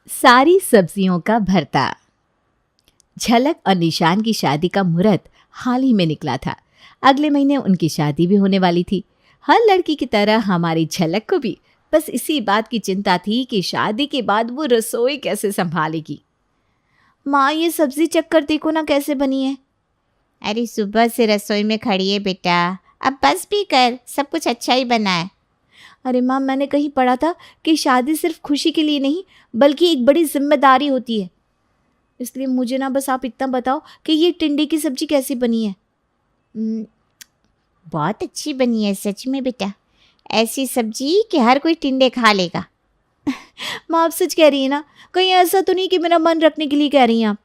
सारी सब्जियों का भरता। झलक और निशान की शादी का मुहूर्त हाल ही में निकला था। अगले महीने उनकी शादी भी होने वाली थी। हर लड़की की तरह हमारी झलक को भी बस इसी बात की चिंता थी कि शादी के बाद वो रसोई कैसे संभालेगी। माँ, ये सब्जी चक्कर देखो ना कैसे बनी है। अरे सुबह से रसोई में खड़ी है बेटा, अब बस भी कर, सब कुछ अच्छा ही बना है। अरे माँ, मैंने कहीं पढ़ा था कि शादी सिर्फ खुशी के लिए नहीं बल्कि एक बड़ी जिम्मेदारी होती है। इसलिए मुझे ना बस आप इतना बताओ कि ये टिंडे की सब्जी कैसी बनी है। बहुत अच्छी बनी है सच में बेटा, ऐसी सब्जी कि हर कोई टिंडे खा लेगा। माँ, आप सच कह रही है ना? कहीं ऐसा तो नहीं कि मेरा मन रखने के लिए कह रही हैं आप?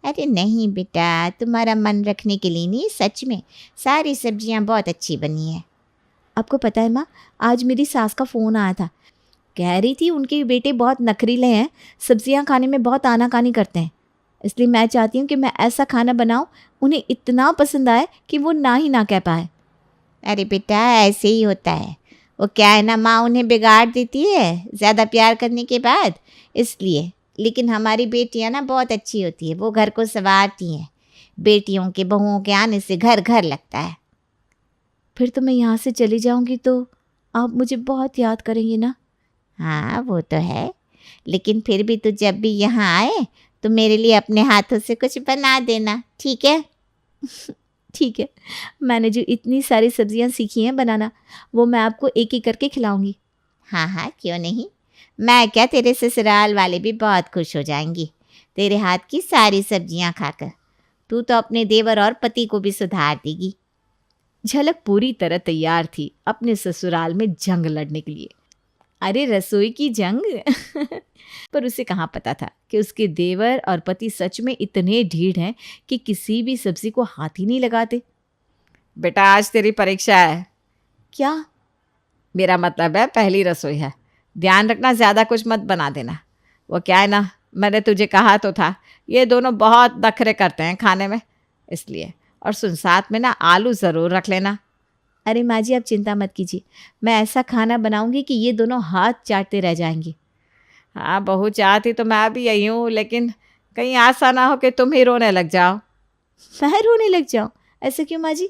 अरे नहीं बेटा, तुम्हारा मन रखने के लिए नहीं, सच में सारी सब्जियां बहुत अच्छी बनी है। आपको पता है माँ, आज मेरी सास का फ़ोन आया था। कह रही थी उनके बेटे बहुत नखरीले हैं, सब्जियां खाने में बहुत आनाकानी करते हैं। इसलिए मैं चाहती हूँ कि मैं ऐसा खाना बनाऊँ उन्हें इतना पसंद आए कि वो ना ही ना कह पाए। अरे बेटा, ऐसे ही होता है। वो क्या है ना, माँ उन्हें बिगाड़ देती है ज़्यादा प्यार करने के बाद, इसलिए। लेकिन हमारी बेटियाँ ना बहुत अच्छी होती है, वो घर को संवारती हैं। बेटियों के बहुओं के आने से घर घर लगता है। फिर तो मैं यहाँ से चली जाऊँगी तो आप मुझे बहुत याद करेंगे ना? हाँ वो तो है, लेकिन फिर भी तू जब भी यहाँ आए तो मेरे लिए अपने हाथों से कुछ बना देना, ठीक है? ठीक है, मैंने जो इतनी सारी सब्जियां सीखी हैं बनाना, वो मैं आपको एक एक करके खिलाऊंगी। हाँ हाँ, क्यों नहीं। मैं क्या, तेरे ससुराल वाले भी बहुत खुश हो जाएंगी तेरे हाथ की सारी सब्जियां खाकर। तू तो अपने देवर और पति को भी सुधार देगी। झलक पूरी तरह तैयार थी अपने ससुराल में जंग लड़ने के लिए। अरे रसोई की जंग पर उसे कहाँ पता था कि उसके देवर और पति सच में इतने ढीठ हैं कि किसी भी सब्जी को हाथ ही नहीं लगाते। बेटा, आज तेरी परीक्षा है। क्या? मेरा मतलब है पहली रसोई है, ध्यान रखना, ज़्यादा कुछ मत बना देना। वो क्या है ना, मैंने तुझे कहा तो था, ये दोनों बहुत नखरे करते हैं खाने में, इसलिए। और सुन, साथ में ना आलू ज़रूर रख लेना। अरे माँ जी, आप चिंता मत कीजिए, मैं ऐसा खाना बनाऊंगी कि ये दोनों हाथ चाटते रह जाएंगे। हाँ बहू, चाहती तो मैं भी यही हूँ, लेकिन कहीं ऐसा ना हो कि तुम ही रोने लग जाओ। मैं रोने लग जाऊं? ऐसा क्यों माँ जी?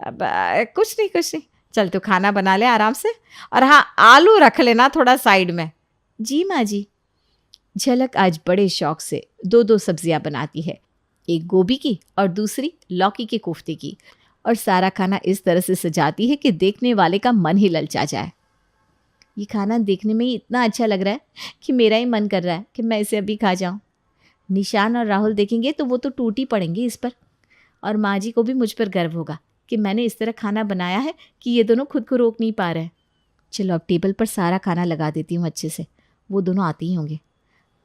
अब कुछ नहीं, चल तू खाना बना ले आराम से, और हाँ आलू रख लेना थोड़ा साइड में। जी माँ जी। झलक आज बड़े शौक से दो दो सब्जियां बनाती है, एक गोभी की और दूसरी लौकी के कोफ्ते की, और सारा खाना इस तरह से सजाती है कि देखने वाले का मन ही ललचा जाए। ये खाना देखने में ही इतना अच्छा लग रहा है कि मेरा ही मन कर रहा है कि मैं इसे अभी खा जाऊं। निशान और राहुल देखेंगे तो वो तो टूट ही पड़ेंगे इस पर, और माँ जी को भी मुझ पर गर्व होगा कि मैंने इस तरह खाना बनाया है कि ये दोनों खुद को रोक नहीं पा रहे हैं। चलो अब टेबल पर सारा खाना लगा देती हूँ अच्छे से, वो दोनों आते ही होंगे।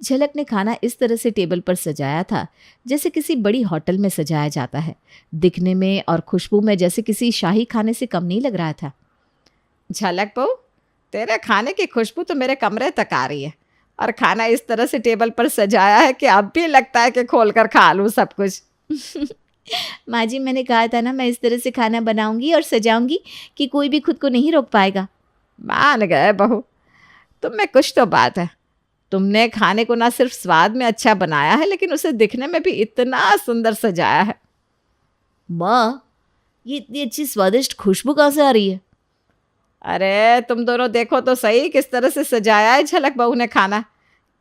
झलक ने खाना इस तरह से टेबल पर सजाया था जैसे किसी बड़ी होटल में सजाया जाता है। दिखने में और खुशबू में जैसे किसी शाही खाने से कम नहीं लग रहा था। झलक बहू, तेरे खाने की खुशबू तो मेरे कमरे तक आ रही है, और खाना इस तरह से टेबल पर सजाया है कि अब भी लगता है कि खोल कर खा लूँ सब कुछ। माँ जी, मैंने कहा था ना, मैं इस तरह से खाना बनाऊंगी और सजाऊंगी कि कोई भी खुद को नहीं रोक पाएगा। मान गए बहू, तुम में कुछ तो बात है। तुमने खाने को ना सिर्फ स्वाद में अच्छा बनाया है, लेकिन उसे दिखने में भी इतना सुंदर सजाया है। माँ, ये इतनी अच्छी स्वादिष्ट खुशबू कहाँ से आ रही है? अरे तुम दोनों देखो तो सही किस तरह से सजाया है झलक बहू ने खाना।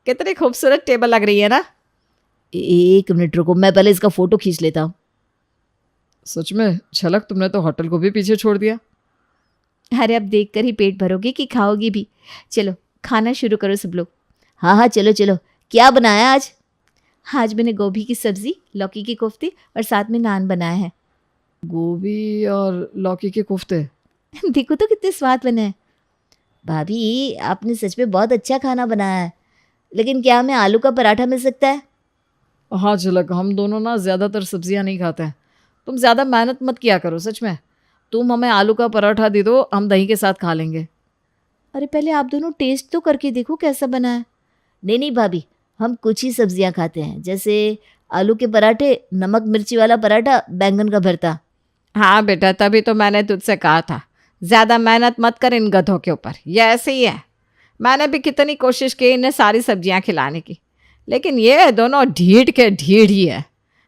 कितनी खूबसूरत टेबल लग रही है ना। एक मिनट रुको, मैं पहले इसका फोटो खींच लेता हूँ। सच में झलक, तुमने तो होटल को भी पीछे छोड़ दिया। अरे अब देखकर ही पेट भरोगे कि खाओगी भी। चलो खाना शुरू करो सब लोग। हाँ हाँ, चलो चलो। क्या बनाया आज? आज मैंने गोभी की सब्जी, लौकी के कोफ्ते और साथ में नान बनाया है। गोभी और लौकी के कोफ्ते? देखो तो कितने स्वाद बने हैं। भाभी, आपने सच में बहुत अच्छा खाना बनाया है, लेकिन क्या हमें आलू का पराठा मिल सकता है? हाँ झलक, हम दोनों ना ज़्यादातर सब्जियां नहीं खाते हैं। तुम ज़्यादा मेहनत मत किया करो, सच में। तुम हमें आलू का पराठा दे दो, हम दही के साथ खा लेंगे। अरे पहले आप दोनों टेस्ट तो करके देखो कैसा बना है। नहीं नहीं भाभी, हम कुछ ही सब्जियां खाते हैं, जैसे आलू के पराठे, नमक मिर्ची वाला पराठा, बैंगन का भरता। हाँ बेटा, तभी तो मैंने तुझसे कहा था ज़्यादा मेहनत मत कर इन गधों के ऊपर, ये ऐसे ही है। मैंने भी कितनी कोशिश की इन्हें सारी सब्जियां खिलाने की, लेकिन ये दोनों ढीठ के ढीठ ही है।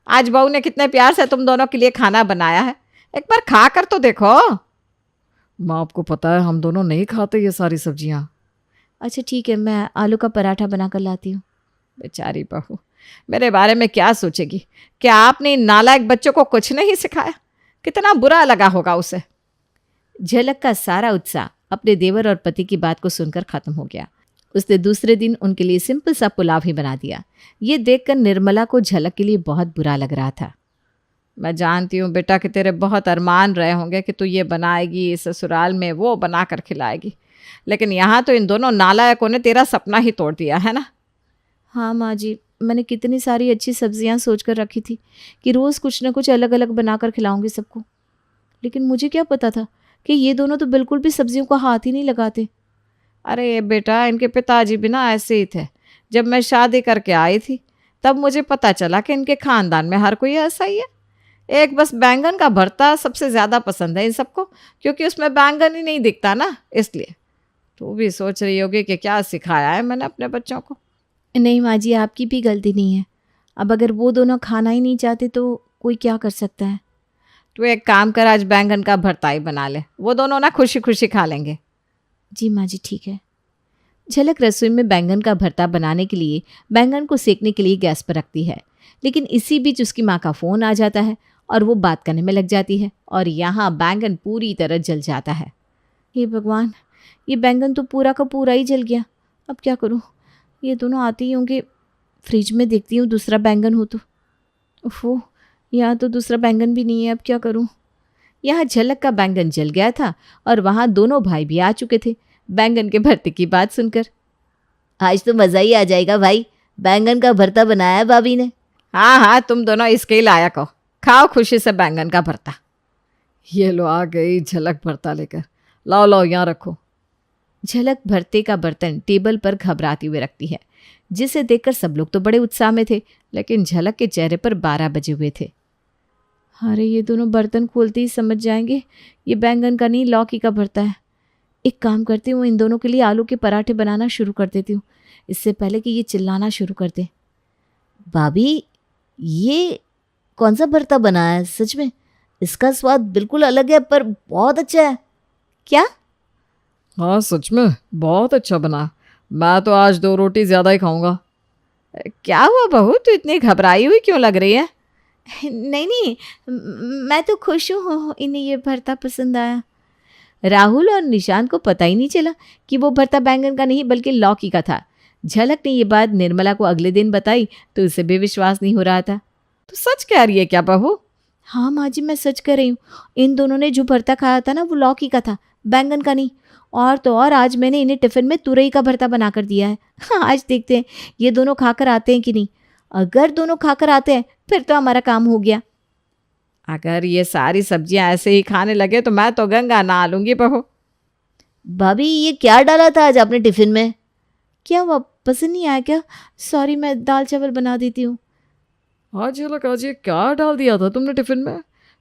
आज बहू ने कितने प्यार से तुम दोनों के लिए खाना बनाया है, एक बार खा कर तो देखो। माँ आपको पता है हम दोनों नहीं खाते ये सारी सब्जियाँ। अच्छा ठीक है, मैं आलू का पराठा बना कर लाती हूँ। बेचारी बहू मेरे बारे में क्या सोचेगी? क्या आपने इन नालायक बच्चों को कुछ नहीं सिखाया? कितना बुरा लगा होगा उसे। झलक का सारा उत्साह अपने देवर और पति की बात को सुनकर खत्म हो गया। उसने दूसरे दिन उनके लिए सिंपल सा पुलाव ही बना दिया। ये देखकर निर्मला को झलक के लिए बहुत बुरा लग रहा था। मैं जानती हूँ बेटा कि तेरे बहुत अरमान रहे होंगे कि तू ये बनाएगी, ससुराल में वो बना कर खिलाएगी, लेकिन यहाँ तो इन दोनों नालायकों ने तेरा सपना ही तोड़ दिया है ना। हाँ माँ जी, मैंने कितनी सारी अच्छी सब्जियां सोच कर रखी थी कि रोज़ कुछ ना कुछ अलग अलग बनाकर खिलाऊंगी सबको, लेकिन मुझे क्या पता था कि ये दोनों तो बिल्कुल भी सब्जियों का हाथ ही नहीं लगाते। अरे बेटा, इनके पिताजी भी ना ऐसे ही थे। जब मैं शादी करके आई थी तब मुझे पता चला कि इनके खानदान में हर कोई ऐसा ही है। एक बस बैंगन का भरता सबसे ज़्यादा पसंद है इन सबको, क्योंकि उसमें बैंगन ही नहीं दिखता ना, इसलिए। तू भी सोच रही होगी कि क्या सिखाया है मैंने अपने बच्चों को। नहीं माँ जी, आपकी भी गलती नहीं है। अब अगर वो दोनों खाना ही नहीं चाहते तो कोई क्या कर सकता है। तू एक काम कर, आज बैंगन का भरता ही बना ले, वो दोनों ना खुशी खुशी खा लेंगे। जी माँ जी ठीक है। झलक रसोई में बैंगन का भरता बनाने के लिए बैंगन को सेकने के लिए गैस पर रखती है, लेकिन इसी बीच उसकी माँ का फ़ोन आ जाता है और वो बात करने में लग जाती है और यहाँ बैंगन पूरी तरह जल जाता है। हे भगवान, ये बैंगन तो पूरा का पूरा ही जल गया। अब क्या करूँ? ये दोनों आते ही होंगे। फ्रिज में देखती हूँ दूसरा बैंगन हो तो। ओफो, यहाँ तो दूसरा बैंगन भी नहीं है। अब क्या करूँ? यहाँ झलक का बैंगन जल गया था और वहाँ दोनों भाई भी आ चुके थे बैंगन के भरते की बात सुनकर। आज तो मज़ा ही आ जाएगा भाई, बैंगन का भरता बनाया है भाभी ने। हाँ हाँ, तुम दोनों इसके ही लायक हो, खाओ खुशी से बैंगन का भरता। ये लो आ गई झलक भरता लेकर, लाओ लाओ यहाँ रखो। झलक भरते का बर्तन टेबल पर घबराती हुए रखती है, जिसे देखकर सब लोग तो बड़े उत्साह में थे, लेकिन झलक के चेहरे पर 12 बजे हुए थे। अरे ये दोनों बर्तन खोलते ही समझ जाएंगे ये बैंगन का नहीं लौकी का भरता है। एक काम करती हूँ, इन दोनों के लिए आलू के पराठे बनाना शुरू कर देती हूँ, इससे पहले कि ये चिल्लाना शुरू कर दे। भाभी, ये कौन सा भरता बनाया है? सच में इसका स्वाद बिल्कुल अलग है, पर बहुत अच्छा है। क्या? हाँ सच में बहुत अच्छा बना। मैं तो आज 2 रोटी ज़्यादा ही खाऊंगा। क्या हुआ बहू, तू इतनी घबराई हुई क्यों लग रही है? नहीं नहीं, मैं तो खुश हूँ, इन्हें ये भरता पसंद आया। राहुल और निशांत को पता ही नहीं चला कि वो भरता बैंगन का नहीं बल्कि लौकी का था। झलक ने ये बात निर्मला को अगले दिन बताई तो उसे भी विश्वास नहीं हो रहा था। तू सच कह रही है क्या बहू? हाँ माँ जी, मैं सच कह रही हूँ। इन दोनों ने जो भरता खाया था ना, वो लौकी का था, बैंगन का नहीं। और तो और आज मैंने इन्हें टिफ़िन में तुरई का भरता बना कर दिया है। आज देखते हैं ये दोनों खाकर आते हैं कि नहीं। अगर दोनों खाकर आते हैं फिर तो हमारा काम हो गया। अगर ये सारी सब्जियां ऐसे ही खाने लगे तो मैं तो गंगा नहा लूंगी बहू। भाभी, ये क्या डाला था आज आपने टिफिन में? क्या हुआ, पसंद नहीं आया क्या? सॉरी, मैं दाल चावल बना देती हूँ। आज झलक, आज ये क्या डाल दिया था तुमने टिफ़िन में?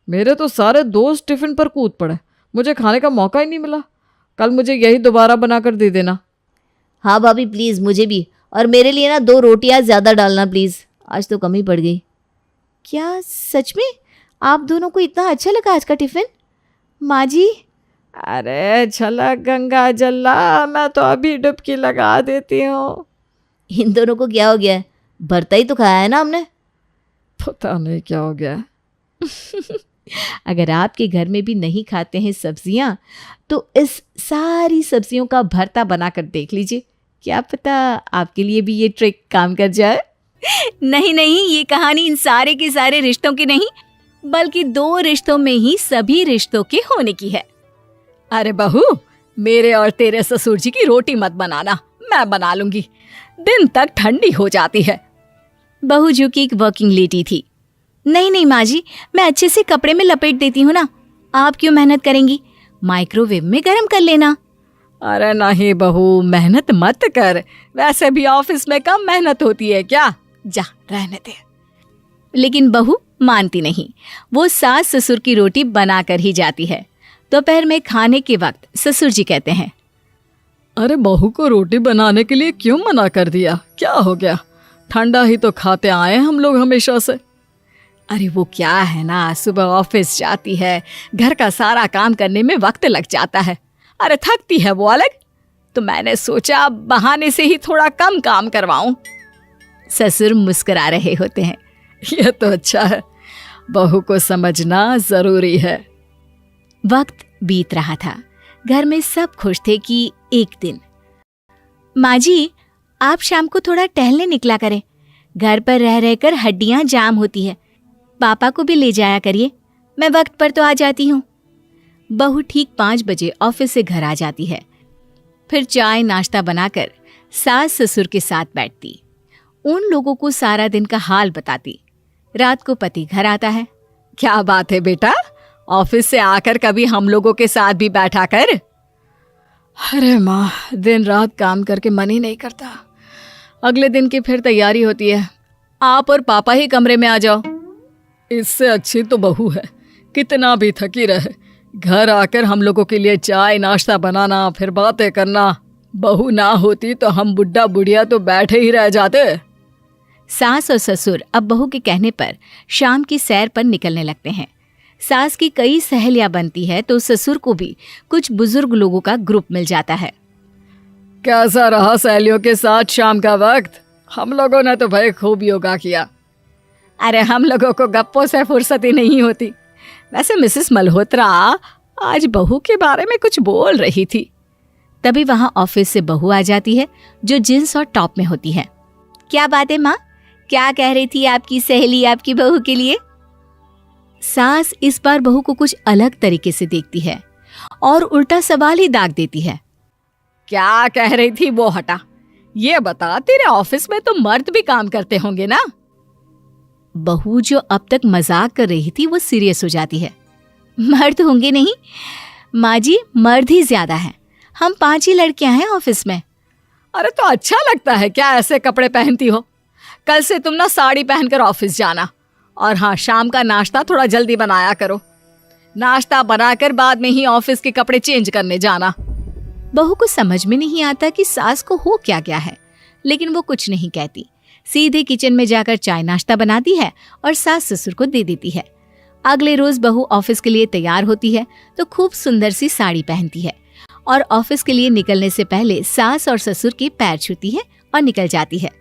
मेरे तो सारे दोस्त टिफ़िन पर कूद पड़े, मुझे खाने का मौका ही नहीं मिला। कल मुझे यही दोबारा बना कर दे देना। हाँ भाभी प्लीज़, मुझे भी, और मेरे लिए ना 2 रोटियां ज़्यादा डालना प्लीज़, आज तो कम ही पड़ गई। क्या सच में आप दोनों को इतना अच्छा लगा आज का टिफ़िन? माँ जी, अरे झलक गंगा जल्ला, मैं तो अभी डुबकी लगा देती हूँ। इन दोनों को क्या हो गया है? भरता ही तो खाया है ना हमने। पता नहीं क्या हो गया। अगर आपके घर में भी नहीं खाते हैं सब्जियां तो इस सारी सब्जियों का भरता बनाकर देख लीजिए, क्या पता आपके लिए भी ये ट्रिक काम कर जाए। नहीं नहीं, ये कहानी इन सारे के सारे रिश्तों की नहीं, बल्कि 2 रिश्तों में ही सभी रिश्तों के होने की है। अरे बहू, मेरे और तेरे ससुर जी की रोटी मत बनाना, मैं बना लूंगी, दिन तक ठंडी हो जाती है। बहू जो कि एक वर्किंग लेडी थी। नहीं नहीं माँ जी, मैं अच्छे से कपड़े में लपेट देती हूँ ना, आप क्यों मेहनत करेंगी, माइक्रोवेव में गर्म कर लेना। अरे नहीं बहू, मेहनत मत कर, वैसे भी ऑफिस में कम मेहनत होती है क्या, जा रहने दे। लेकिन बहू मानती नहीं, वो सास ससुर की रोटी बनाकर ही जाती है। दोपहर में खाने के वक्त ससुर जी कहते हैं, अरे बहू को रोटी बनाने के लिए क्यों मना कर दिया? क्या हो गया? ठंडा ही तो खाते आए हम लोग हमेशा से। अरे वो क्या है ना, सुबह ऑफिस जाती है, घर का सारा काम करने में वक्त लग जाता है। अरे थकती है वो अलग, तो मैंने सोचा बहाने से ही थोड़ा कम काम करवाऊं। ससुर मुस्कुरा रहे होते हैं। ये तो अच्छा है, बहू को समझना जरूरी है। वक्त बीत रहा था। घर में सब खुश थे कि एक दिन, माँ जी आप शाम को थोड़ा टहलने निकला करें, घर पर रह रहकर हड्डियां जाम होती है। पापा को भी ले जाया करिए, मैं वक्त पर तो आ जाती हूँ। बहू ठीक 5 बजे ऑफिस से घर आ जाती है। फिर चाय नाश्ता बनाकर सास ससुर के साथ बैठती, उन लोगों को सारा दिन का हाल बताती। रात को पति घर आता है। क्या बात है बेटा, ऑफिस से आकर कभी हम लोगों के साथ भी बैठा कर। अरे माँ, दिन रात काम करके मन ही नहीं करता। अगले दिन की फिर तैयारी होती है। आप और पापा ही कमरे में आ जाओ। इससे अच्छी तो बहू है, कितना भी थकी रहे, घर आकर हम लोगों के लिए चाय नाश्ता बनाना, फिर बातें करना। बहू ना होती तो हम बुढ़ा बुढ़िया तो बैठे ही रह जाते। सास और ससुर अब बहू के कहने पर शाम की सैर पर निकलने लगते हैं। सास की कई सहेलियां बनती है तो ससुर को भी कुछ बुजुर्ग लोगों का ग्रुप मिल जाता है। कैसा रहा सहेलियों के साथ शाम का वक्त? हम लोगों ने तो भाई खूब योगा किया। अरे हम लोगों को गप्पों से फुर्सत ही नहीं होती। वैसे मिसेस मल्होत्रा आज बहू के बारे में कुछ बोल रही थी। तभी वहां ऑफिस से बहू आ जाती है जो जींस और टॉप में होती है। क्या बात है माँ, क्या कह रही थी आपकी सहेली आपकी बहू के लिए? सास इस बार बहू को कुछ अलग तरीके से देखती है और उल्टा सवाल ही दाग देती है। क्या कह रही थी वो हटा, ये बता तेरे ऑफिस में तो मर्द भी काम करते होंगे ना? बहू जो अब तक मजाक कर रही थी वो सीरियस हो जाती है। मर्द होंगे नहीं माँ जी, मर्द ही ज्यादा हैं। हम 5 ही लड़कियां हैं ऑफिस में। अरे तो अच्छा लगता है क्या ऐसे कपड़े पहनती हो? कल से तुम ना साड़ी पहनकर ऑफिस जाना, और हाँ शाम का नाश्ता थोड़ा जल्दी बनाया करो। नाश्ता बनाकर बाद में ही ऑफिस के कपड़े चेंज करने जाना। बहू को समझ में नहीं आता कि सास को हो क्या गया है, लेकिन वो कुछ नहीं कहती। सीधे किचन में जाकर चाय नाश्ता बनाती है और सास ससुर को दे देती है। अगले रोज बहू ऑफिस के लिए तैयार होती है तो खूब सुंदर सी साड़ी पहनती है और ऑफिस के लिए निकलने से पहले सास और ससुर के पैर छूती है और निकल जाती है।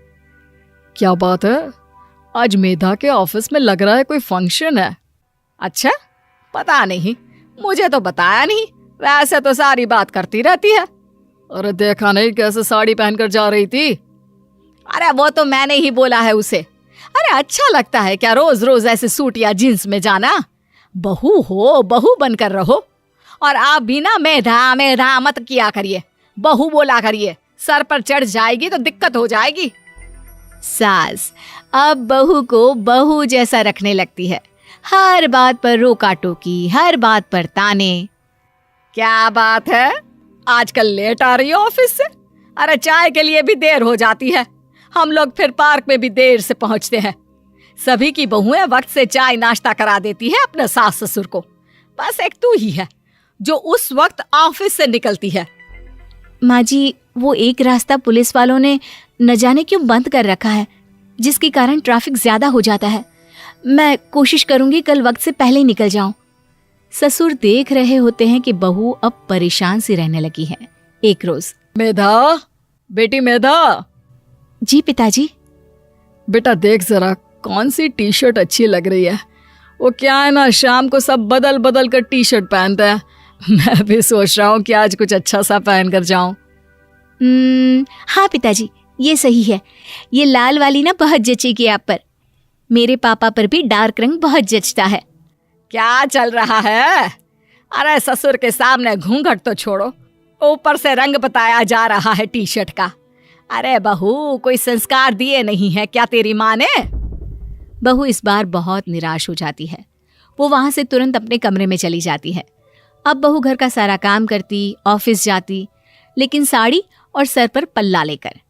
क्या बात है, आज मेधा के ऑफिस में लग रहा है कोई फंक्शन है। अच्छा, पता नहीं, मुझे तो बताया नहीं। वैसे तो सारी बात करती रहती है। अरे देखा नहीं कैसे साड़ी पहनकर जा रही थी? अरे वो तो मैंने ही बोला है उसे। अरे अच्छा लगता है क्या रोज रोज ऐसे सूट या जींस में जाना? बहू हो, बहू बनकर रहो। और आप भी ना मेधा मेधा मत किया करिए, बहू बोला करिए। सर पर चढ़ जाएगी तो दिक्कत हो जाएगी। सास अब बहू को बहू जैसा रखने लगती है। हर बात पर रोका टोकी, हर बात पर ताने। क्या बात है, आजकल लेट आ रही हो ऑफिस से? अरे चाय के लिए भी देर हो जाती है। हम लोग फिर पार्क में भी देर से पहुंचते हैं। सभी की बहुएं वक्त से चाय नाश्ता करा देती है अपने सास ससुर को। बस एक तू ही है जो उस वक्त ऑफिस से निकलती है। माँ जी, वो एक रास्ता पुलिस वालों ने न जाने क्यों बंद कर रखा है, जिसके कारण ट्रैफिक ज्यादा हो जाता है। मैं कोशिश करूंगी कल वक्त से पहले ही निकल जाऊं। ससुर देख रहे होते हैं कि बहू अब परेशान सी रहने लगी है। एक रोज, मेधा, बेटी मेधा। जी पिताजी। बेटा देख जरा कौन सी टी शर्ट अच्छी लग रही है। वो क्या है ना, शाम को सब बदल बदल कर टी शर्ट पहनते हैं। मैं भी सोच रहा हूँ कि आज कुछ अच्छा सा पहन कर जाऊं। हाँ पिताजी, ये सही है। ये लाल वाली ना बहुत जचेगी आप पर। मेरे पापा पर भी डार्क रंग बहुत जचता है। क्या चल रहा है? अरे ससुर के सामने घूंघट तो छोड़ो, ऊपर से रंग बताया जा रहा है टी शर्ट का। अरे बहू, कोई संस्कार दिए नहीं है क्या तेरी माँ ने? बहू इस बार बहुत निराश हो जाती है। वो वहां से तुरंत अपने कमरे में चली जाती है। अब बहू घर का सारा काम करती, ऑफिस जाती, लेकिन साड़ी और सर पर पल्ला लेकर।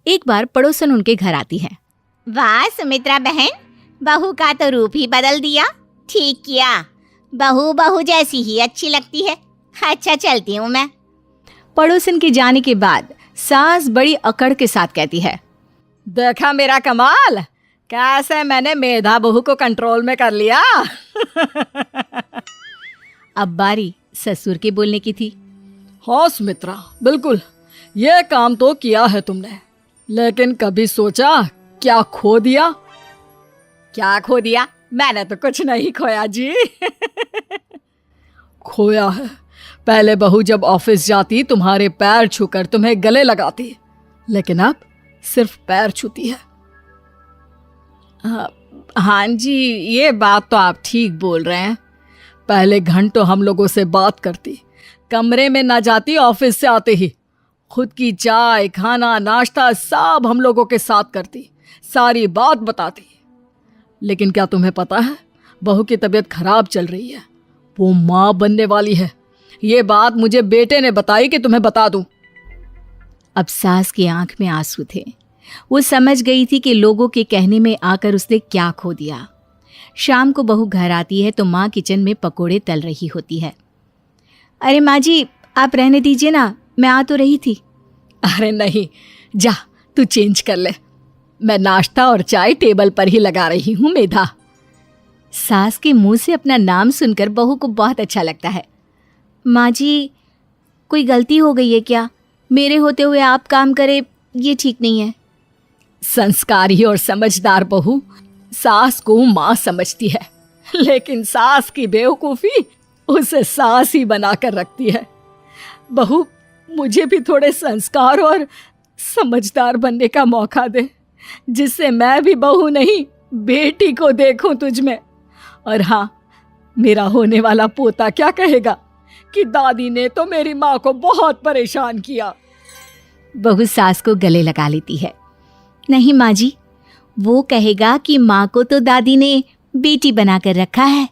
एक बार पड़ोसन उनके घर आती है। वाह सुमित्रा बहन, बहू का तो रूप ही बदल दिया। ठीक किया, बहू बहू जैसी ही अच्छी लगती है। अच्छा चलती हूँ मैं। पड़ोसन के जाने के बाद सास बड़ी अकड़ के साथ कहती है, देखा मेरा कमाल, कैसे मैंने मेधा बहू को कंट्रोल में कर लिया। अब बारी ससुर के बोलने की थी। हाँ सुमित्रा, बिल्कुल ये काम तो किया है तुमने, लेकिन कभी सोचा क्या खो दिया? क्या खो दिया? मैंने तो कुछ नहीं खोया जी। खोया है। पहले बहू जब ऑफिस जाती तुम्हारे पैर छूकर तुम्हें गले लगाती, लेकिन अब सिर्फ पैर छूती है। हाँ जी, ये बात तो आप ठीक बोल रहे हैं। पहले घंटों हम लोगों से बात करती, कमरे में ना जाती, ऑफिस से आते ही खुद की चाय, खाना, नाश्ता सब हम लोगों के साथ करती, सारी बात बताती। लेकिन क्या तुम्हें पता है, बहू की तबीयत खराब चल रही है, वो माँ बनने वाली है। ये बात मुझे बेटे ने बताई कि तुम्हें बता दूं। अब सास की आंख में आंसू थे। वो समझ गई थी कि लोगों के कहने में आकर उसने क्या खो दिया। शाम को बहू घर आती है तो माँ किचन में पकोड़े तल रही होती है। अरे माँ जी, आप रहने दीजिए ना, मैं आ तो रही थी। अरे नहीं, जा तू चेंज कर ले, मैं नाश्ता और चाय टेबल पर ही लगा रही हूँ मेधा। सास के मुंह से अपना नाम सुनकर बहू को बहुत अच्छा लगता है। माँ जी, कोई गलती हो गई है क्या? मेरे होते हुए आप काम करें, ये ठीक नहीं है। संस्कारी और समझदार बहू सास को माँ समझती है, लेकिन सास की बेवकूफ़ी उसे सास ही बनाकर रखती है। बहू, मुझे भी थोड़े संस्कार और समझदार बनने का मौका दे, जिससे मैं भी बहू नहीं बेटी को देखूं तुझ में। और हाँ, मेरा होने वाला पोता क्या कहेगा कि दादी ने तो मेरी माँ को बहुत परेशान किया। बहू सास को गले लगा लेती है। नहीं माँ जी, वो कहेगा कि माँ को तो दादी ने बेटी बनाकर रखा है।